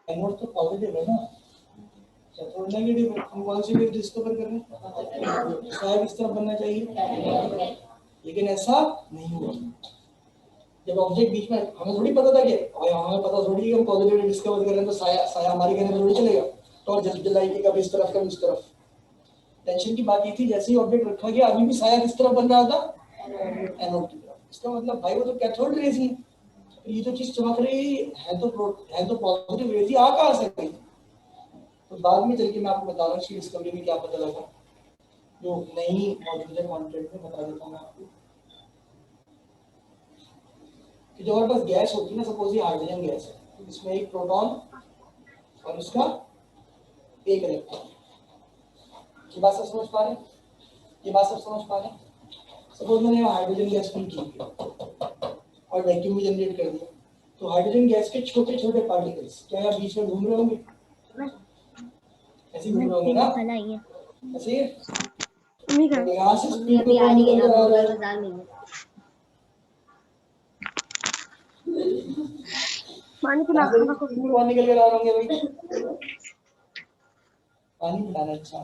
एनोड तो पॉजिटिव है ना, कैथोड नेगेटिव है, हम कौन सी वेव डिस्कवर कर रहे हैं, साया किस तरफ बनना चाहिए, लेकिन ऐसा नहीं हुआ। जब ऑब्जेक्ट बीच में, हमें थोड़ी पता था कि, और हमें पता थोड़ी कि हम पॉजिटिव डिस्कवर कर रहे हैं तो साया साया हमारे कहने पर थोड़ी चलेगा, तो और जल्दी जल्दी कभी इस तरफ कभी उस तरफ। टेंशन की बात ये थी, जैसे ही ऑब्जेक्ट रखा गया अभी भी साया किस तरफ बन रहा था, एनोड की तरफ। इसका मतलब भाई वो तो कैथोड रेज ही, ये तो चीज चमक रही है, तो पॉजिटिव रेज ही आ कहां से गई। तो बाद में चल के मैं आपको बता रहा हूँ इसकी डिस्कवरी में क्या पता लगा, जो नहीं मौजूदा कंटेंट में बता देता हूँ मैं आपको। कि जो हमारे पास गैस होती है ना, सपोज ये हाइड्रोजन गैस है, इसमें एक प्रोटॉन और उसका एक इलेक्ट्रॉन। ये बात सब समझ पा रहे हैं, ये बात सब समझ पा रहे हैं। सपोज मैंने हाइड्रोजन गैस फिल की और वैक्यूम भी जनरेट कर दिया, तो हाइड्रोजन गैस के छोटे छोटे पार्टिकल्स क्या यहाँ बीच में घूम रहे होंगे, ऐसे घूम रहे होंगे ना, ऐसे यहाँ से स्पीड में कौन निकल कर आ रहा है, पानी पिला कौन निकल कर आ रहे होंगे भाई, पानी पिलाना, अच्छा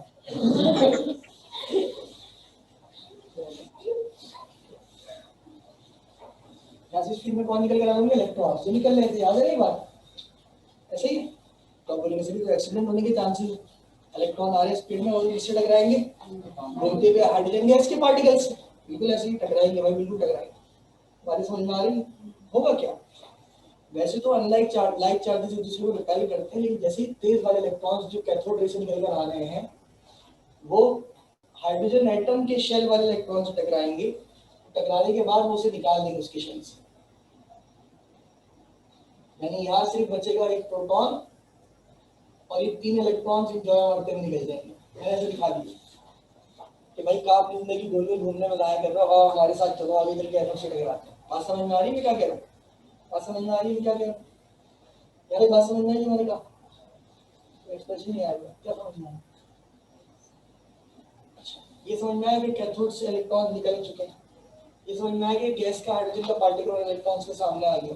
स्पीड में कौन निकल कर आ रहे होंगे, इलेक्ट्रॉन जो निकल रहे थे, याद है ये बात, ऐसे ही तो बोलेंगे सभी तो एक्सीडेंट होने के चांसेस, इलेक्ट्रॉन आ रहे स्पीड में और इससे टकराएंगे, घूमते हुए हाइड्रोजन गैस के पार्टिकल्स बिल्कुल ऐसे ही टकराएंगे भाई, बिल्कुल टकराएंगे। बात समझ में आ रही, होगा क्या, वैसे तो अनलाइक चार्ज, लाइक चार्जेस एक दूसरे को रिपेल करते हैं, लेकिन जैसे ही तेज वाले इलेक्ट्रॉन्स जो कैथोड रे से निकल कर आ रहे हैं, वो हाइड्रोजन एटम के शेल वाले इलेक्ट्रॉन से टकराएंगे, टकराने के बाद वो उसे निकाल देंगे उसके शेल से, यानी यहाँ सिर्फ बचेगा एक प्रोटॉन और ये 3 इलेक्ट्रॉन्स एंजॉय करते हुए निकल जाएंगे। मैंने ऐसे दिखा दिया कि भाई का अपनी जिंदगी गोल गोल घूमने में जाया कर रहा हो, हमारे साथ चलो आगे चल के एटम से टकराते हैं। बात समझ में आ रही है क्या कह रहा हूँ, बात समझ में आ रही है क्या कह रहा हूँ, यार बात समझ में आई मैंने कहा, एक्सप्रेशन नहीं आया, क्या समझ में आया, ये समझ में आया कि कैथोड से इलेक्ट्रॉन निकल चुके हैं, ये समझ में आया कि गैस का हाइड्रोजन का पार्टिकल और इलेक्ट्रॉन्स के सामने आ गया,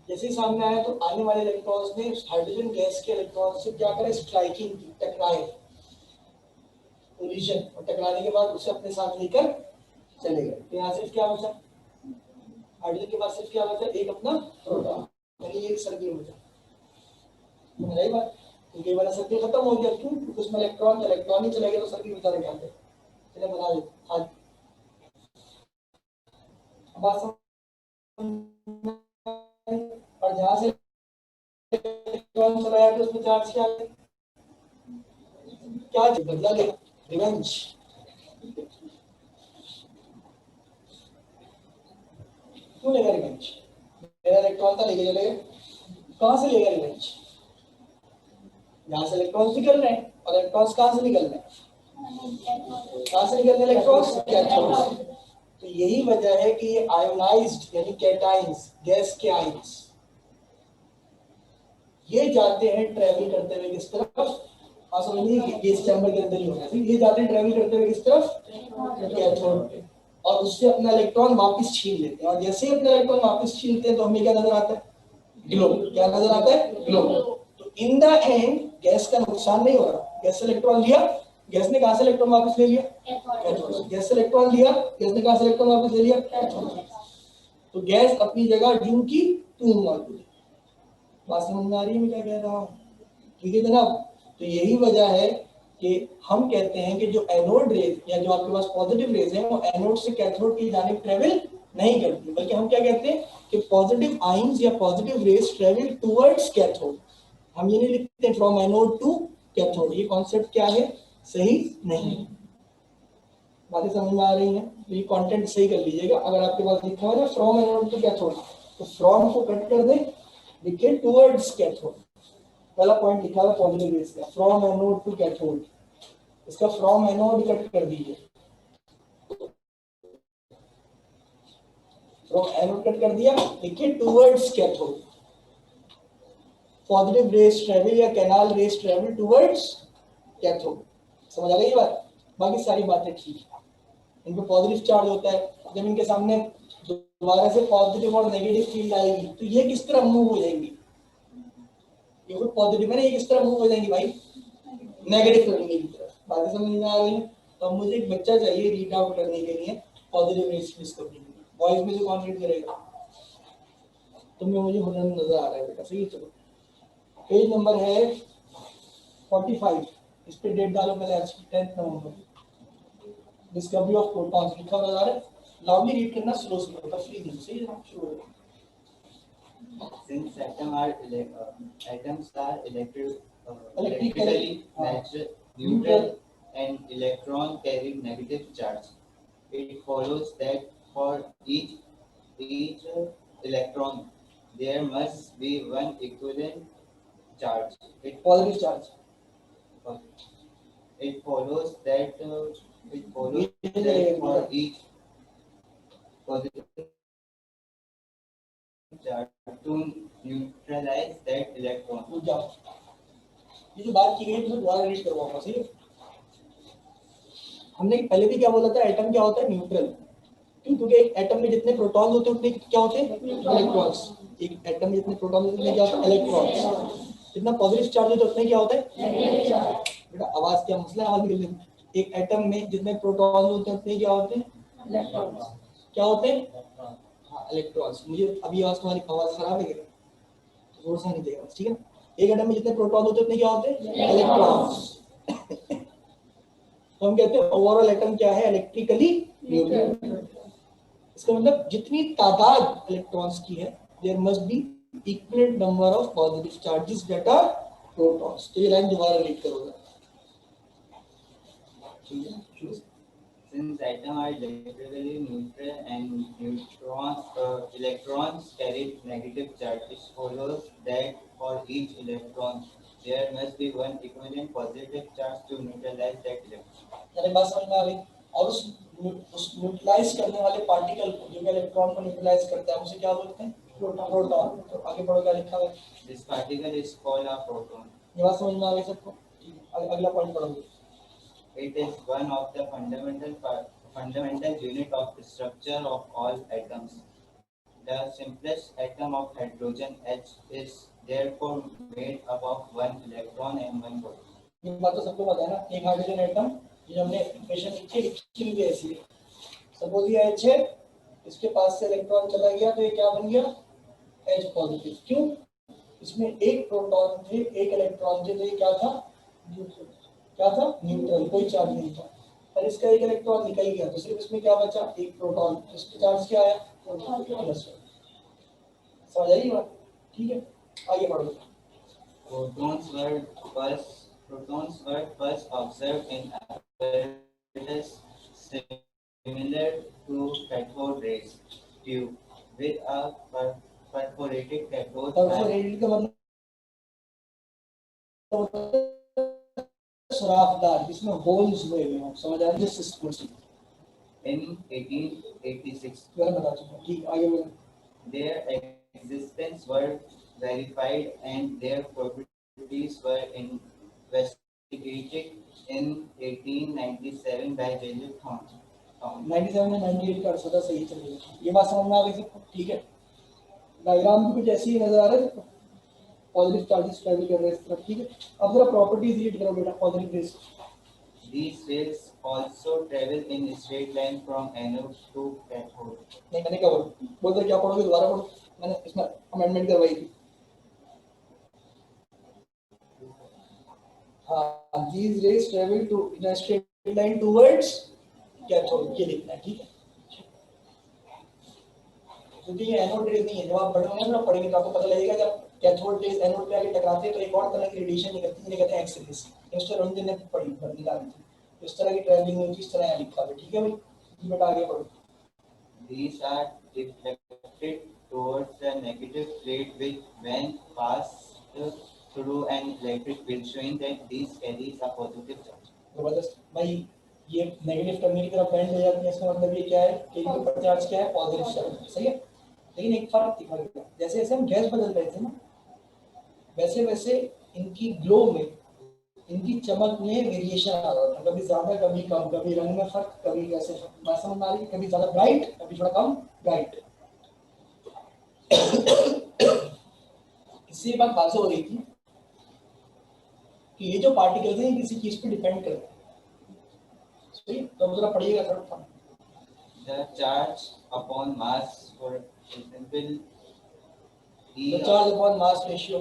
जैसे ही सामने आया तो आने वाले इलेक्ट्रॉन्स ने हाइड्रोजन गैस के इलेक्ट्रॉन से क्या करा, स्ट्राइकिंग की, टकराए कोलिजन, और टकराने के बाद उसे अपने साथ लेकर चले गए। तो यहाँ सिर्फ क्या बचा, हाइड्रोजन के पास सिर्फ क्या बचा, एक अपना प्रोटॉन, यानी एक सर्किल बचा। समझ आई बात? क्योंकि ये वाला सर्किल खत्म हो गया, क्यों? क्योंकि उसमें इलेक्ट्रॉन ही चला गया तो सर्किल बेचारा क्या है। चलिए बना देते आज बात समझ। और जहां से इलेक्ट्रॉन चला गया तो उसमें चार्ज क्या बदला लेगा? रिवेंज। क्यों लेगा रिवेंज? मेरा इलेक्ट्रॉन था, लेके चलेगा। कहां से लेगा रिवेंज? यहाँ से इलेक्ट्रॉन्स निकल रहे हैं, और इलेक्ट्रॉन्स कहां से निकल रहे हैं? कहां से निकल रहे हैं इलेक्ट्रॉन्स? कैथोड से। तो यही वजह है कि ये आयोनाइज्ड यानी कैटाइंस, गैस के आयंस, ये जाते हैं ट्रेवल करते हुए किस तरफ? समझिए गैस चैम्बर के अंदर ही होना है, ये जाते हैं ट्रेवल करते हुए किस तरफ? कैथोड पे। और उससे अपना इलेक्ट्रॉन वापस छीन लेते हैं, और जैसे ही अपना इलेक्ट्रॉन वापस छीनते हैं तो हमें क्या नजर आता है? ग्लो। क्या नजर आता है? ग्लो। तो इन द एंड गैस का नुकसान नहीं हो रहा। गैस से इलेक्ट्रॉन लिया, गैस ने कहां से इलेक्ट्रॉन वापस ले लिया? कैथोड। गैस से इलेक्ट्रॉन लिया, गैस ने कहां से इलेक्ट्रॉन वापस ले लिया? कैथोड। तो गैस अपनी जगह ड्यू की टू मौजूद है। बात समझ में आ रही है मैं क्या कह रहा हूँ? ठीक है जनाब। तो यही वजह है कि हम कहते हैं कि जो एनोड रेज या जो आपके पास पॉजिटिव रेज है वो एनोड से कैथोड की जानिब ट्रेवल नहीं करती, बल्कि हम क्या कहते हैं कि पॉजिटिव आयंस या positive rays travel towards cathode. हम ये नहीं लिखते फ्रॉम एनोड टू कैथोड। ये कॉन्सेप्ट क्या है? सही नहीं। बातें समझ में आ रही हैं? तो ये कंटेंट सही कर लीजिएगा। अगर आपके पास लिखा है ना फ्रॉम एनोड टू कैथोड, तो फ्रॉम को कट कर दें, लिखे टुवर्ड्स कैथोड। पहला पॉइंट लिखा हुआ पॉजिटिव रेज का, फ्रॉम एनोड टू कैथोड। इसका फ्रॉम एनोड कट कर दीजिए, फ्रॉम एनोड कट कर दिया, लिखिए towards cathode. Positive rays travel या canal rays travel towards cathode. समझ आ गई ये बात? बाकी सारी बातें ठीक है। इनको पॉजिटिव चार्ज होता है, जब इनके सामने दोबारा से पॉजिटिव और नेगेटिव फील्ड आएगी तो ये किस तरह मूव हो जाएंगी? ये कोई पॉजिटिव है ना, ये किस तरह मूव हो जाएंगी भाई? नेगेटिव करने की तरफ। बातें समझ में आ रही है? तो मुझे एक बच्चा चाहिए रीड आउट करने के लिए पॉजिटिव रेज डिस्कवरी के लिए। वॉइस में जो कौन रीड करेगा? तुम्हें मुझे हुनर नजर आ रहा है बेटा, सही है। चलो पेज नंबर है 45, इस पे डेट डालो पहले, आज 10 नवंबर। डिस्कवरी ऑफ प्रोटॉन्स लिखा हुआ नजर आ रहा है। लाउडली रीड करना, स्लो स्लो, तफसील नहीं, सही है। शुरू करो। Since atoms are electrically neutral and electron carry negative charge, it follows that for each electron there must be one equivalent charge. Positive charge. It follows that for each positive charge to neutralize that electron. ये जो बात की गई है दोबारा read करवाऊंगा, सही है। हमने पहले भी क्या बोला था? एटम क्या होता है? न्यूट्रल। क्यों? क्योंकि एक एटम में जितने प्रोटॉन होते हैं उतने क्या होते हैं? इलेक्ट्रॉन्स। एक एटम में जितने प्रोटॉन होते हैं उतने क्या होते हैं? इलेक्ट्रॉन्स। जितना पॉजिटिव चार्ज होता है उतने क्या होता है? बेटा आवाज क्या मसला है? आवाज निकल रही। एक एटम में जितने प्रोटॉन होते हैं उतने क्या होते हैं? इलेक्ट्रॉन्स। क्या होते हैं? हाँ, इलेक्ट्रॉन्स। मुझे अभी आवाज तुम्हारी आवाज खराब है क्या? जोर से नहीं देगा, ठीक है। एक एटम में जितने प्रोटॉन होते हैं उतने क्या होते हैं? इलेक्ट्रॉन्स। तो हम कहते हैं ओवरऑल एटम क्या है? Electrically neutral. इसका मतलब जितनी तादाद इलेक्ट्रॉन्स की है, there must be equal number of positive charges that are protons. तो ये लाइन दोबारा रीड करोगे, ठीक है। Since atoms are electrically neutral and electrons carry negative charge, it follows that for each electron there must be one equivalent positive charge to neutralize that electron. यानी बात समझ में आ गई? और उस न्यूट्रलाइज करने वाले पार्टिकल को, जो इलेक्ट्रॉन को न्यूट्रलाइज करता है, उसे क्या बोलते हैं? प्रोटॉन। तो आगे बढ़ो, क्या लिखा हुआ है? This particle is called a proton. ये बात समझ में आ गई सबको? अगला पॉइंट पढ़ोगे। It is one of the fundamental unit of structure of all atoms. The simplest atom of hydrogen H is therefore made up of one electron and one proton. ये बात तो सबको पता है ना? एक हाइड्रोजन एटम, ये हमने इक्वेशन लिखी हुई है ऐसी। सपोज ये H है, इसके पास से इलेक्ट्रॉन चला गया तो ये क्या बन गया? H positive. क्यों? इसमें एक प्रोटॉन थे, एक इलेक्ट्रॉन थे, तो ये क्या था? क्या था? न्यूट्रल, कोई चार्ज नहीं था। और इसका एक इलेक्ट्रॉन निकल गया तो सिर्फ इसमें क्या बचा? एक प्रोटॉन। इसमें चार्ज क्या आया? प्लस। समझ आई बात? ठीक है, आगे बढ़ो। Protons were first observed in apparatus similar to cathode rays tube with a perforated cathode. Perforated का मतलब सुराखदार, जिसमें होल्स हुए हुए हों। समझ आ रही है सिस्टम? In 1886, मैंने बता चुका। ठीक, आगे बढ़ो। their existence were verified and their properties were investigated in 1897 by J.J. Thomson. 97 में 98 का अर्थ सही चलेगा। ये बात समझ में आ गई सबको? ठीक है, डायग्राम भी कुछ ऐसी ही नजर आ रहा है। पॉजिटिव चार्जेस ट्रैवल कर रहे हैं इस तरफ। ठीक है, अब जरा प्रॉपर्टीज रीड करो बेटा positive rays. These rays also travel in a straight line from anode to cathode. नहीं, मैंने क्या बोला? बोलते क्या पढ़ोगे? दोबारा पढ़ो, मैंने इसमें अमेंडमेंट करवाई थी। हाँ, these rays travel to in a straight line towards cathode, ये लिखना है। ठीक है, क्योंकि ये एनोड रेज नहीं है। जब आप पढ़ोगे ना, पढ़ेंगे तो आपको पता लगेगा जब कैथोड रेज एनोड पे आके टकराते हैं तो एक और तरह की रेडिएशन निकलती है, कहते हैं एक्स रेज। मिस्टर रंजन ने पढ़ी निकाली थी, इस तरह की ट्रैवलिंग होती है, इस तरह यहाँ लिखा है। ठीक है भाई, बेटा आगे पढ़ो। These are deflected towards the negative plate which when passed through an electric field showing that these carries a positive charge. जबरदस्त भाई, ये नेगेटिव टर्मिनल की तरफ बेंड हो जाती है। इसका मतलब ये क्या है कि इनका चार्ज क्या है? Positive charge. सही है, लेकिन एक फर्क दिखा गया। जैसे जैसे हम गैस बदल रहे थे ना, वैसे वैसे इनकी ग्लो में, इनकी चमक में वेरिएशन आ रहा था। कभी ज्यादा, कभी कम, कभी रंग में फर्क, कभी कैसे बात समझ में आ रही है? कभी ज्यादा ब्राइट, कभी थोड़ा कम ब्राइट। इससे ये बात वाज़ेह हो रही थी कि ये जो पार्टिकल्स हैं ये किसी चीज पे डिपेंड करते हैं। सही, तो जरा पढ़िएगा थोड़ा। The charge upon mass, for example, E The charge upon mass ratio,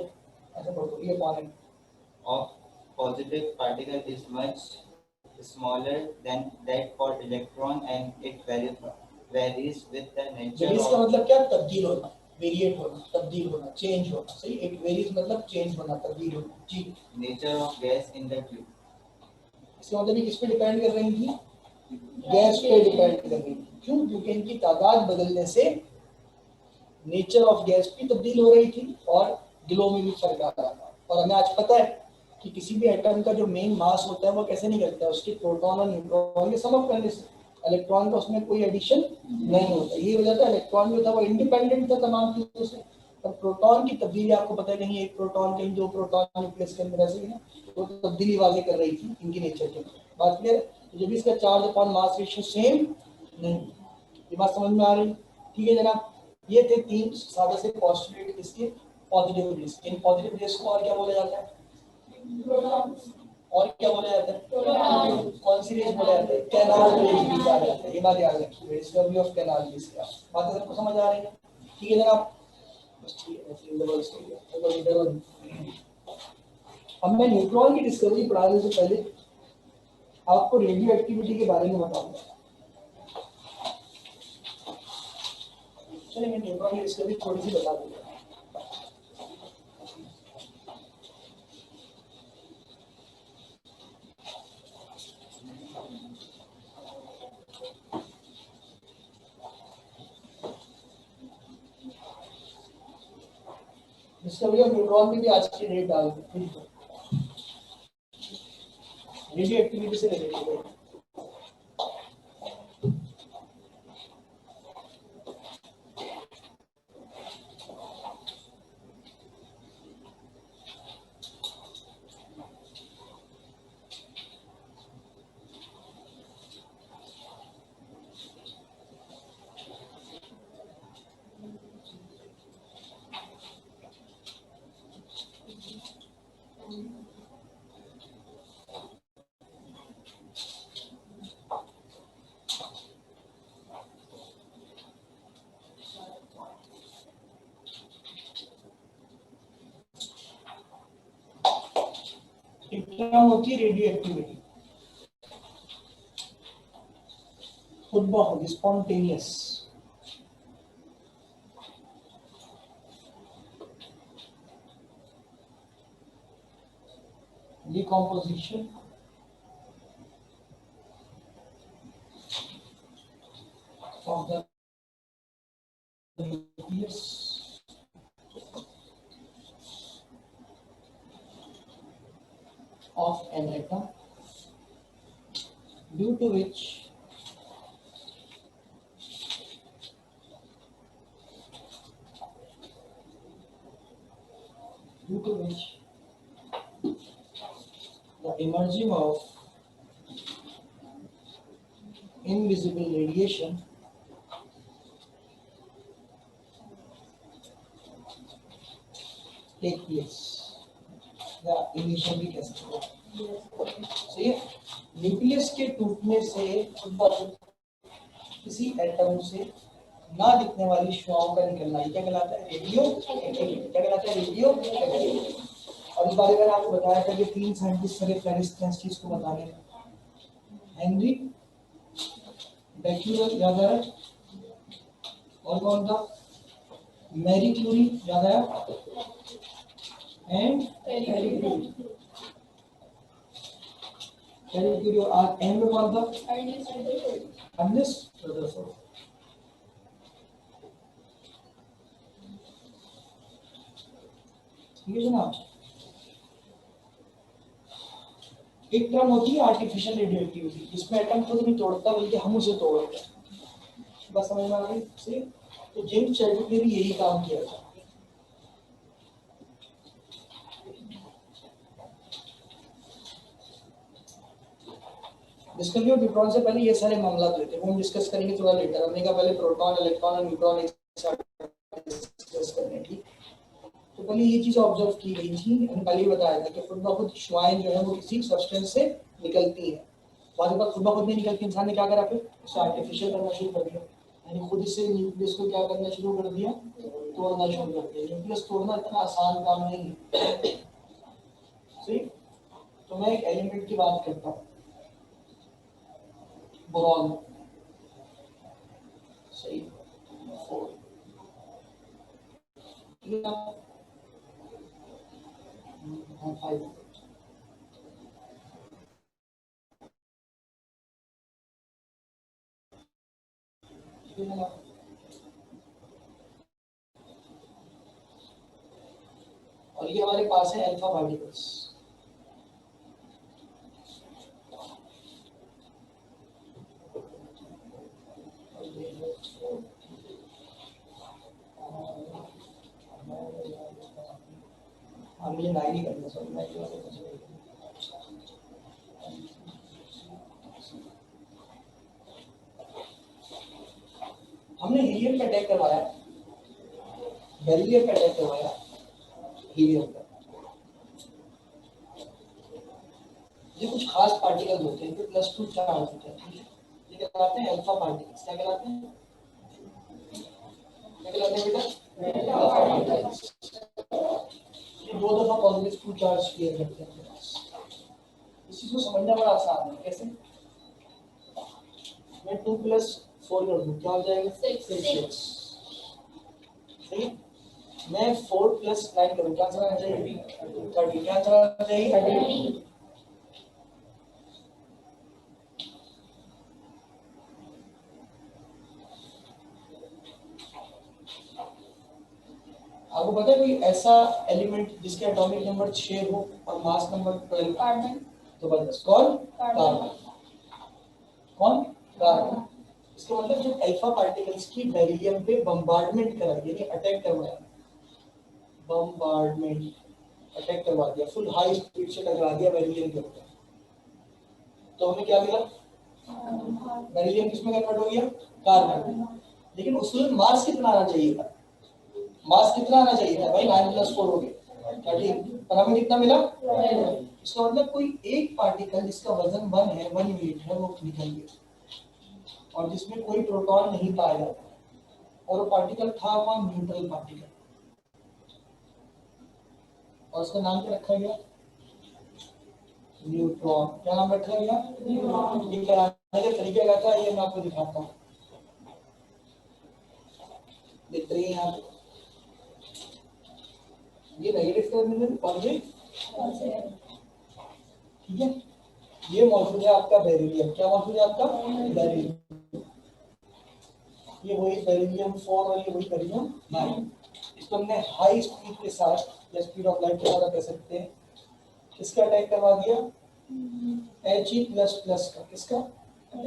ऐसे बोलो, ये कौन है? of positive particle is much smaller than that for electron and it varies with the nature varies का of मतलब क्या? तब्दील होना, वेरिएट होना, तब्दील होना, चेंज होना। सही, एक वेरीज मतलब चेंज होना, तब्दील होना। जी, nature of gas in the tube. इसका मतलब ये किस पे डिपेंड कर रही थी? गैस पे डिपेंड कर रही थी। क्यों? क्योंकि इनकी तादाद बदलने से नेचर ऑफ गैस भी तब्दील हो रही थी और ग्लो में भी फर्क आ रहा था। और हमें आज पता है कि किसी भी एटम का जो मेन मास होता है वो कैसे निकलता है? उसके प्रोटॉन और न्यूट्रॉन के सम अप करने से। इलेक्ट्रॉन का उसमें कोई एडिशन नहीं होता। ये वजह था इलेक्ट्रॉन जो था वो इंडिपेंडेंट था तमाम चीजों से। और प्रोटॉन की तब्दीली आपको पता है, कहीं एक प्रोटॉन कहीं दो प्रोटॉन न्यूक्लियस के अंदर ऐसे ही ना, वो तो तब्दीली वाले कर रही थी इनकी नेचर के। बात क्लियर? तो जब इसका charge upon mass ratio same नहीं, ये बात समझ में आ रही? ठीक है जनाब, ये थे तीन सादे से पोस्टुलेट इसके पॉजिटिव रेस। इन पॉजिटिव रेस को और क्या बोला जाता है? और क्या बोला जाता है? कौन सी रेस बोला जाता है? कैनाल रेस भी कहा जाता है। ये बात याद रखिए, डिस्कवरी ऑफ कैनाल रेस। क्या बात है, सबको समझ आ रही है? ठीक है जनाब, बस ठीक है। अब मैं न्यूट्रॉन की डिस्कवरी पढ़ाने से पहले आपको रेडियो एक्टिविटी के बारे में बताऊंगा। चलिए मैं न्यूट्रॉन की डिस्कवरी थोड़ी सी बता दूंगा। डिस्कवरी ऑफ न्यूट्रॉन में भी आज की डेट डाल दी, रेडियो एक्टिविटी से रिलेटेड। टर्म होती है रेडियो एक्टिविटी, खुद ब खुद spontaneous. Decomposition of the nucleus of an atom, due to which the emerging of invisible radiation take place, या इनिशियली कह सकते हो। सही है। न्यूक्लियस के टूटने से किसी एटम से ना दिखने वाली शुआओं का निकलना, ये क्या कहलाता है? Radio activity. क्या कहलाता है? Radio activity. और इस बारे में आपको बताया था कि 3 साइंटिस्ट थे पेरिस टेस्ट चीज को बताने में। हेनरी बैक्यूलर याद आया, और कौन था? मैरी क्यूरी याद आया, एंड मैरी क्यूरी। और एंड में कौन था? Ernest Rutherford. ठीक है जनाब। एक टर्म होती है आर्टिफिशियल रेडियो एक्टिविटी, जिसमें एटम खुद नहीं तोड़ता बल्कि हम उसे तोड़ते हैं। बस समझ में आ गई से? तो जेम्स चैडविक ने भी यही काम किया था। डिस्कवरी ऑफ न्यूट्रॉन से पहले ये सारे मामला थे, वो हम डिस्कस करेंगे थोड़ा लेटर। हमने कहा पहले प्रोटॉन, इलेक्ट्रॉन और न्यूट्रॉन एक साथ डिस्कस करने की। तो पहले ये चीज ऑब्जर्व की गई थी, हमने पहले ही बताया था कि खुद ब खुद शुआएं जो है वो किसी सब्सटेंस से निकलती हैं। बाद में खुद ब खुद नहीं निकलती, इंसान ने क्या करा? फिर उसे आर्टिफिशियल करना शुरू कर दिया, यानी खुद से न्यूक्लियस को क्या करना शुरू कर दिया? तोड़ना शुरू कर दिया। न्यूक्लियस तोड़ना इतना आसान काम नहीं है। सही। तो मैं एक एलिमेंट की बात करता हूँ, बोरॉन। सही। 4 5 और ये हमारे पास है अल्फा पार्टिकल्स। हम ये नाइन ही करना, सॉरी मैं हमने हीलियम पे अटैक करवाया, बेरिलियम पे अटैक करवाया, हीलियम पे। ये कुछ खास पार्टिकल्स होते हैं जो +2 चार्ज होते हैं। ये कहलाते हैं अल्फा पार्टिकल्स। क्या कहलाते हैं? क्या कहलाते हैं बेटा? Alpha particles. ये 2 दफा पॉजिटिव 2 चार्ज क्लियर करते हैं। इस चीज को समझना बड़ा आसान है। कैसे? मैं 2 + 4 कर दूं, क्या हो जाएगा? 6। सही। मैं 4 + 9 करूं, क्या आंसर आना चाहिए? 30। क्या आंसर आना चाहिए? 30। आपको पता है कोई ऐसा एलिमेंट जिसके एटॉमिक नंबर 6 हो और मास नंबर 12? कार्बन। तो बस कौन? कार्बन। कौन? कार्बन। इसका मतलब जब अल्फा पार्टिकल्स की बेरिलियम पे बम्बार्डमेंट करा, यानी अटैक करवाया, बम्बार्डमेंट, अटैक करवा दिया, फुल हाई स्पीड से टकरा दिया बेरिलियम के ऊपर, तो हमें क्या मिला? बेरिलियम किसमें कन्वर्ट हो गया? कार्बन। लेकिन उसमें मास कितना आना चाहिए था? मास कितना आना चाहिए था भाई? 9 + 4 हो गया 13, पर हमें कितना मिला? 12। इसका मतलब कोई एक पार्टिकल जिसका वजन 1 है, 1 यूनिट है, वो निकल गया और जिसमें कोई प्रोटॉन नहीं पाया जाता, और वो पार्टिकल था कौन? Neutral particle. और उसका नाम क्या रखा गया? न्यूट्रॉन। क्या नाम रखा गया? न्यूट्रॉन। ये कराने का तरीका क्या था ये मैं आपको दिखाता हूँ। दिख रही है यहाँ पे ये नेगेटिव टर्मिनल और ये ठीक है। ये मौजूद है आपका बेरिलियम। क्या मौजूद है आपका? बेरिलियम। ये वही बेरिलियम 4 और ये वही बेरिलियम 9। इसको हमने हाई स्पीड के साथ या स्पीड ऑफ लाइट के साथ कह सकते हैं किसका अटैक करवा दिया? He++ का। किसका? He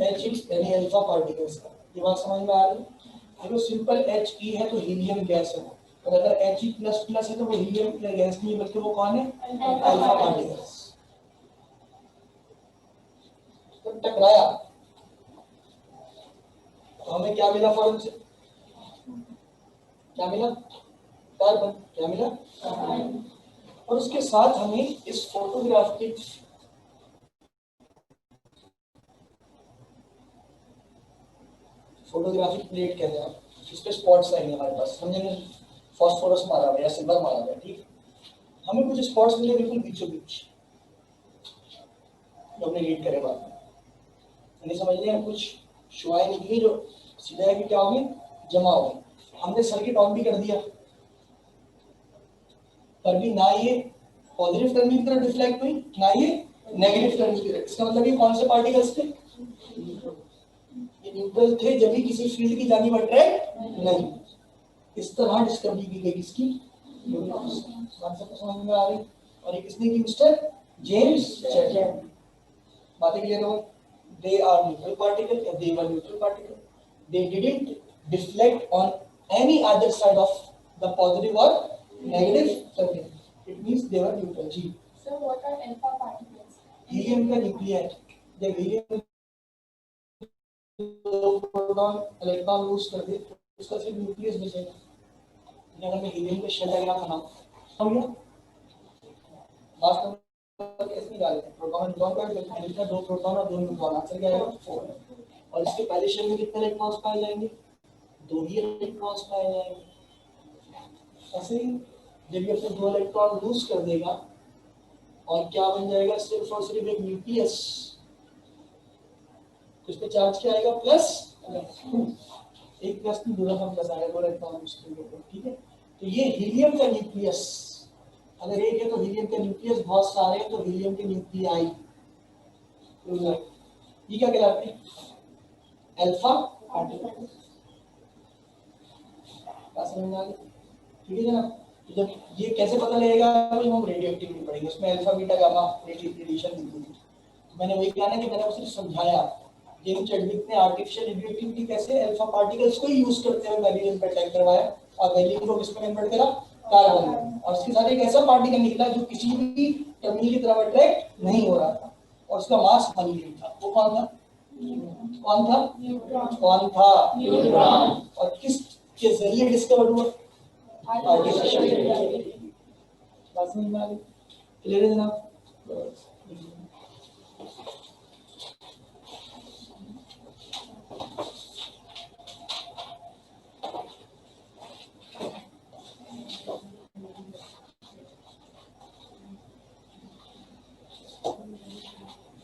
यानी अल्फा पार्टिकल्स का। ये बात समझ में आ रही है? देखो सिंपल He है तो हीलियम गैस है और अगर He++ है तो वो हीलियम गैस नहीं बल्कि वो कौन है? Alpha particles. तो टकराया तो हमें क्या मिला फॉर्म से? क्या मिला? कार्बन। क्या मिला? और उसके साथ हमें इस फोटोग्राफिक प्लेट कहते हैं इस पे स्पॉट्स आएंगे हमारे पास। समझेंगे? फास्फोरस मारा हुआ या सिल्वर मारा हुआ ठीक है। हमें कुछ स्पॉट्स मिले बिल्कुल बीचों बीच जो हमने रीड करे बाद में नहीं समझ लिया। कुछ शुआएं निकली जो सीधा कि क्या होगी? जमा हो गई। हमने सर्किट ऑन भी कर दिया पर भी ना ये पॉजिटिव टर्मिनल की तरफ रिफ्लेक्ट हुई ना ये नेगेटिव टर्मिनल की तरफ। इसका मतलब ये कौन से पार्टिकल्स थे? ये न्यूट्रल थे जब भी किसी फील्ड की जानिब अट्रैक्ट नहीं। इस तरह डिस्कवरी की गई किसकी? बात समझ में आ रही? और ये किसने की? Mister James Chadwick. बातें क्लियर हो? They are neutral particle या they were neutral particle. They didn't deflect on any either side of the positive or negative terminal. It means they were neutral. जी. So what are alpha particles? Helium का nuclear जब helium proton electron lose कर दे तो उसका सिर्फ nucleus बचेगा। अगर मैं हीलियम का शेल डायग्राम बनाऊं समझ गया? वास्तव में कैसे डालते हैं? प्रोटॉन न्यूट्रॉन का मिलता है 2 प्रोटॉन और 2 न्यूट्रॉन। आंसर क्या आएगा? 4। और इसके पहले शेल में कितने इलेक्ट्रॉन्स पाए जाएंगे? 2 ही इलेक्ट्रॉन्स पाए जाएंगे। ऐसे ही जब ये अपने 2 इलेक्ट्रॉन लूज कर देगा और क्या बन जाएगा? सिर्फ और सिर्फ एक न्यूक्लियस। तो इस पे चार्ज क्या आएगा? प्लस। एक प्लस की दूसरा हम प्लस आएगा 2 इलेक्ट्रॉन लूज करके। ठीक है। तो ये हीलियम का न्यूक्लियस अगर एक है तो हीलियम के न्यूक्लियस बहुत सारे हैं तो हीलियम के न्यूक्लियाई। ये क्या कहलाते हैं? Alpha particle. समझ में आ गया? ठीक है जनाब। जब ये कैसे पता लगेगा? तो हम रेडियो एक्टिविटी पढ़ेंगे उसमें अल्फा बीटा गामा रेडिएशन मिलती है। तो मैंने वही कहा ना कि मैंने उसे समझाया जेम्स चैडविक ने आर्टिफिशियल रेडियो एक्टिविटी कैसे अल्फा पार्टिकल्स को यूज करते हुए बेरिलियम पे अटैक करवाया और बेरिलियम को किस पे कन्वर्ट करा? कार्बन। और इसके साथ एक ऐसा पार्टिकल निकला जो किसी भी टर्मिनल की तरफ अट्रैक्ट नहीं हो रहा था और उसका मास 1 न्यूटन था। वो कौन था? कौन था? कौन था? न्यूट्रॉन। और किस के जरिए डिस्कवर हुआ? आर्टिफिशियल। बात समझ में आ गई? क्लियर है जनाब?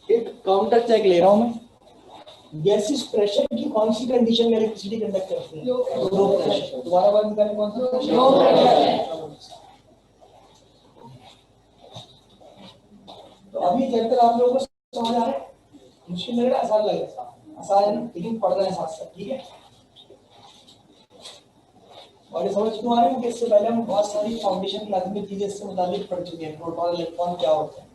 एक काउंटर चेक ले रहा हूं मैं। गैसियस प्रेशर की कौन सी कंडीशन में इलेक्ट्रिसिटी कंडक्ट करती है? Low pressure. दोबारा बात निकालें कौन सा? Low pressure. तो अभी जब तक आप लोगों को समझ आ रहा है मुश्किल लग रहा है? आसान लग रहा है? आसान है लेकिन पढ़ रहे हैं साथ साथ। ठीक है। और ये समझ क्यों आ रहा है कि इससे पहले हम बहुत सारी फाउंडेशन क्लास में चीजें इससे मुताबिक पढ़ चुके हैं। प्रोटॉन इलेक्ट्रॉन क्या होता है?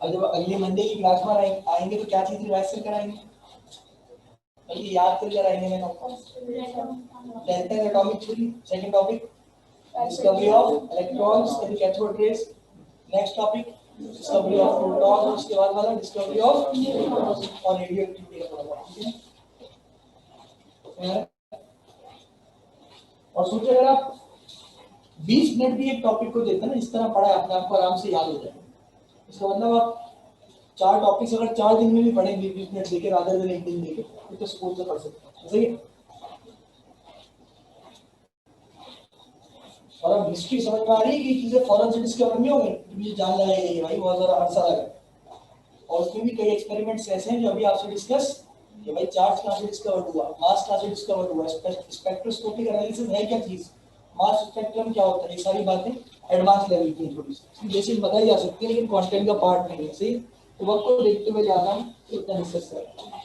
और जब अगली मंडे की क्लास में आएंगे तो क्या चीज रिवाइज कर कराएंगे? बल्कि याद कर कराएंगे। मैंने delta atomic theory. Second topic discovery of electrons in cathode rays. Next topic discovery of proton. उसके बाद वाला डिस्कवरी ऑफ न्यूट्रॉन्स और रेडियो एक्टिविटी का पढ़ा। ठीक है। और सोचिए अगर आप 20 मिनट भी एक टॉपिक को देते हैं ना, इस तरह पढ़ा है, अपने आप को आराम से याद हो जाएगा। इसका मतलब आप 4 टॉपिक्स अगर 4 दिन में भी पढ़ेंगे 20 मिनट देके, रादर देन एक दिन देके, तो स्कूल से पढ़ सकते हैं। सही है। और अब हिस्ट्री समझ में आ रही है कि चीजें फौरन से डिस्कवर नहीं हो गई, मुझे जानना है भाई, बहुत ज्यादा अरसा लगा। और उसमें भी कई एक्सपेरिमेंट्स ऐसे हैं जो अभी आपसे डिस्कस कि भाई चार्ज कहाँ से डिस्कवर हुआ, मास कहाँ से डिस्कवर हुआ, स्पेक्ट्रोस्कोपिक एनालिसिस है क्या चीज, मास स्पेक्ट्रम क्या होता है, ये सारी बातें एडवांस लेवल की थोड़ी सी बेसिक बताई जा सकती है, लेकिन कंटेंट का पार्ट नहीं है। सही। तो वक्त को देखते हुए जाना इतना नेसेसरी है।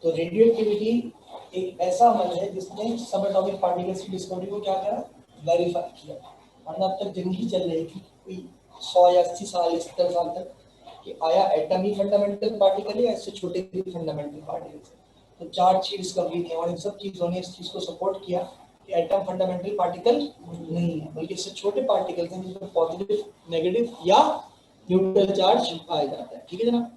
तो रेडियो एक्टिविटी एक ऐसा अमल है जिसने सब एटॉमिक पार्टिकल्स की डिस्कवरी को क्या करा, वेरीफाई किया। वरना अब तक जिंदगी चल रही थी कोई 100 या 80 साल या 70 साल तक कि आया एटम ही फंडामेंटल पार्टिकल है, इससे छोटे भी फंडामेंटल पार्टिकल्स। तो 4 चीज डिस्कवरी थी और इन सब चीजों ने इस चीज को सपोर्ट किया कि एटम फंडामेंटल पार्टिकल नहीं है, बल्कि इससे छोटे पार्टिकल्स हैं जिसमें पॉजिटिव, नेगेटिव या न्यूट्रल चार्ज पाया जाता है। ठीक है जनाब।